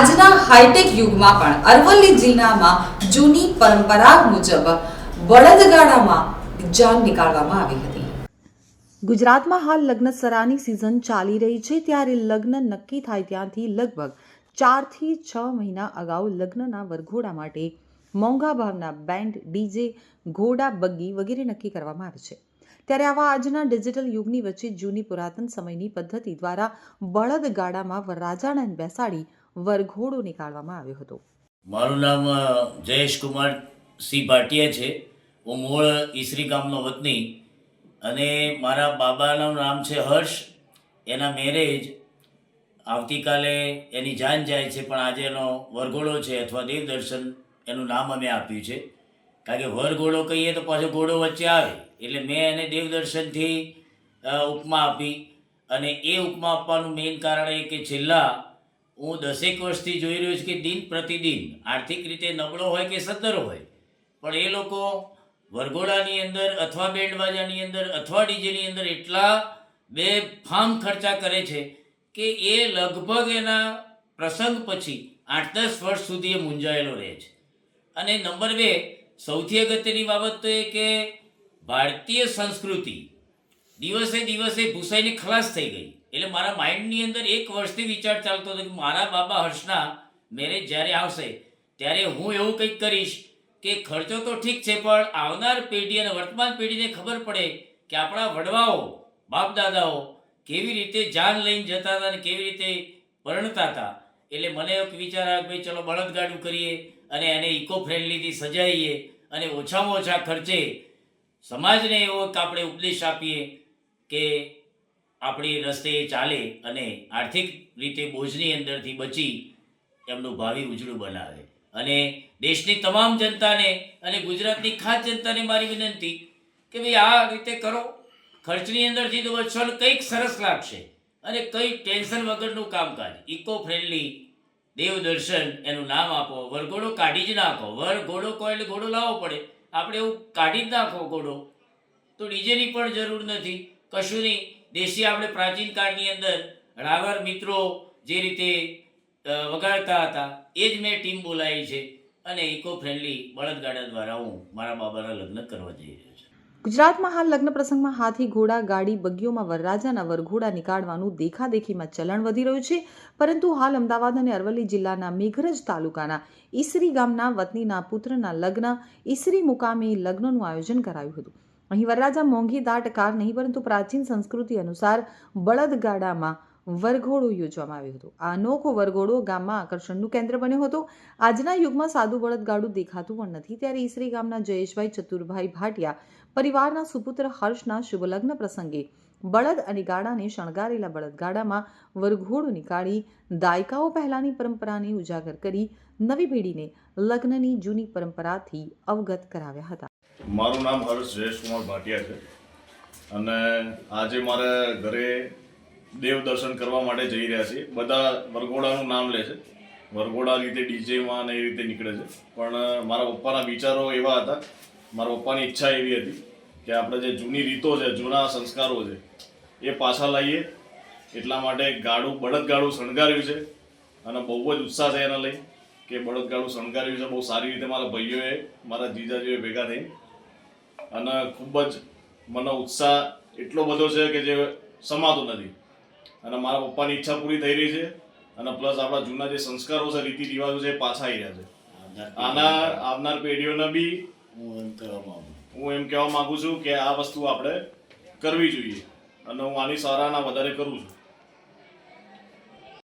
આજના હાઈટેક યુગમાં પણ અરવલ્લી જિલ્લામાં જૂની પરંપરા મુજબ બળદગાડામાં જાન નીકાળવામાં આવી હતી। ગુજરાતમાં હાલ લગ્નસરાની સિઝન ચાલી રહી છે, ત્યારે લગ્ન નક્કી થાય ત્યાંથી લગભગ 4 થી 6 મહિના અગાઉ લગ્નના વરઘોડા માટે મોંઘા ભાવના બેન્ડ, ડીજે, ઘોડા, બગ્ગી વગેરે નક્કી કરવામાં આવે છે। ત્યારે આવા આજના ડિજિટલ યુગની વચ્ચે જૂની પુરાતન સમયની પદ્ધતિ દ્વારા બળદગાડામાં વરરાજાને બેસાડી વરઘોડો નીકાળવામાં આવ્યો હતો। મારું નામ જયેશ કુમાર સિંહ ભાટિયા છે। હું મૂળ ઈસરી ગામનો વતની અને મારા બાબાનું નામ છે હર્ષ। એના મેરેજ આવતીકાલે એની જાન જાય છે, પણ આજે એનો વરઘોડો છે અથવા દેવદર્શન એનું નામ અમે આપ્યું છે, કારણ કે વરઘોડો કહીએ તો પાછો ઘોડો વચ્ચે આવે, એટલે મેં એને દેવદર્શનથી ઉપમા આપી। અને એ ઉપમા આપવાનું મેઇન કારણ એ કે છેલ્લા હું 10 વર્ષથી જોઈ રહ્યો છું કે દિન પ્રતિદિન આર્થિક રીતે નબળો હોય કે સદ્ધર હોય, પણ એ લોકો વરઘોડાની અંદર અથવા બેન્ડવાજાની અંદર અથવા ડીજેની અંદર એટલા બેફામ ખર્ચા કરે છે કે એ લગભગ એના પ્રસંગ પછી 8-10 વર્ષ સુધી એ મૂંઝાયેલો રહે છે। અને નંબર 2, સૌથી અગત્યની બાબત તો એ કે ભારતીય સંસ્કૃતિ દિવસે દિવસે ભૂસાઈને ખલાસ થઈ ગઈ। એટલે મારા માઇન્ડની અંદર 1 વર્ષથી વિચાર ચાલતો હતો કે મારા બાબા હર્ષના મેરેજ જ્યારે આવશે ત્યારે હું એવું કંઈક કરીશ કે ખર્ચો તો ઠીક છે, પણ આવનાર પેઢી અને વર્તમાન પેઢીને ખબર પડે કે આપણા વડવાઓ, બાપ દાદાઓ કેવી રીતે જાન લઈને જતા હતા અને કેવી રીતે પરણતા હતા। એટલે મને એક વિચાર આવ્યો, ભાઈ ચલો બળદગાડું કરીએ અને એને ઇકો ફ્રેન્ડલીથી સજાવીએ અને ઓછામાં ઓછા ખર્ચે સમાજને એવો એક આપણે ઉપદેશ આપીએ કે આપણી રસ્તે ચાલે અને આર્થિક રીતે બોજની અંદરથી બચી એમનું ભાવિ ઉજળું બનાવે। અને દેશની તમામ જનતાને અને ગુજરાતની ખાસ જનતાને મારી વિનંતી કે ભાઈ આ રીતે કરો, ખર્ચની અંદરથી તો બચશો, કંઈક સરસ લાગશે અને કંઈક ટેન્શન વગરનું કામકાજ, ઇકો ફ્રેન્ડલી દેવદર્શન એનું નામ આપો। વરઘોડો કાઢી જ નાખો, વરઘોડો કહો એટલે ઘોડો લાવવો પડે, આપણે એવું કાઢી જ નાખો ઘોડો, તો ડીજેની પણ જરૂર નથી, કશું નહીં। દેશી આપણે પ્રાચીન કાળની અંદર રાવર મિત્રો જે રીતે વગાડતા હતા એ જ મેં ટીમ બોલાવી છે અને ઇકો ફ્રેન્ડલી બળદગાડા દ્વારા હું મારા બાબાના લગ્ન કરવા જઈ રહ્યો છું। ગુજરાતમાં હાલ લગ્ન પ્રસંગમાં હાથી, ઘોડા, ગાડી, બગ્ગીઓમાં વરરાજાના વરઘોડા નીકાળવાનું દેખાદેખીમાં ચલણ વધી રહ્યું છે, પરંતુ હાલ અમદાવાદ અને અરવલ્લી જિલ્લાના મેઘરજ તાલુકાના ઈસરી ગામના વતનીના પુત્રના લગ્ન ઈસરી મુકામે લગ્નનું આયોજન કરાયું હતું। અહીં વરરાજા મોંઘી દાટ કાર નહીં, પરંતુ પ્રાચીન સંસ્કૃતિ અનુસાર બળદગાડામાં વરઘોડો યોજવામાં આવ્યો હતો। આ અનોખો વરઘોડો ગામમાં આકર્ષણનું કેન્દ્ર બન્યો હતો। આજના યુગમાં સાદું બળદગાડું દેખાતું પણ નથી, ત્યારે ઈસરી ગામના જયેશભાઈ ચતુરભાઈ ભાટિયા પરિવારના સુપુત્ર હર્ષના શુભ લગ્ન પ્રસંગે બળદ અને ગાડાને શણગારેલા બળદગાડામાં વરઘોડો નીકાળી દાયકાઓ પહેલાની પરંપરાને ઉજાગર કરી નવી પેઢીને લગ્નની જૂની પરંપરાથી અવગત કરાવ્યા હતા। મારું નામ હર્ષ જયેશ કુમાર ભાટિયા છે અને આજે મારે ઘરે દેવ દર્શન કરવા માટે જઈ રહ્યા છીએ। બધા વરઘોડાનું નામ લે છે, વરઘોડા રીતે ડીજેમાં ને એ રીતે નીકળે છે, પણ મારા પપ્પાના વિચારો એવા હતા, મારા પપ્પાની ઈચ્છા એવી હતી કે આપણે જે જૂની રીતો છે, જૂના સંસ્કારો છે એ પાછા લાવીએ, એટલા માટે બળદગાડું શણગાર્યું છે અને બહુ જ ઉત્સાહ છે એને લઈ કે બળદગાડું શણગાર્યું છે બહુ સારી રીતે મારા ભાઈઓએ, મારા જીજાજીઓએ ભેગા થઈ, અને ખૂબ જ મને ઉત્સાહ એટલો બધો છે કે જે સમાતો નથી, અને મારા પપ્પાની ઈચ્છા પૂરી થઈ રહી છે અને પ્લસ આપણા જૂના જે સંસ્કારો છે, રીતિ રિવાજો છે એ પાછા આવી રહ્યા છે। આના આવનાર પેઢીઓને બી હું એમ કહેવા માંગુ છું કે આ વસ્તુ આપણે કરવી જોઈએ અને હું આની સરાહના વધારે કરું છું।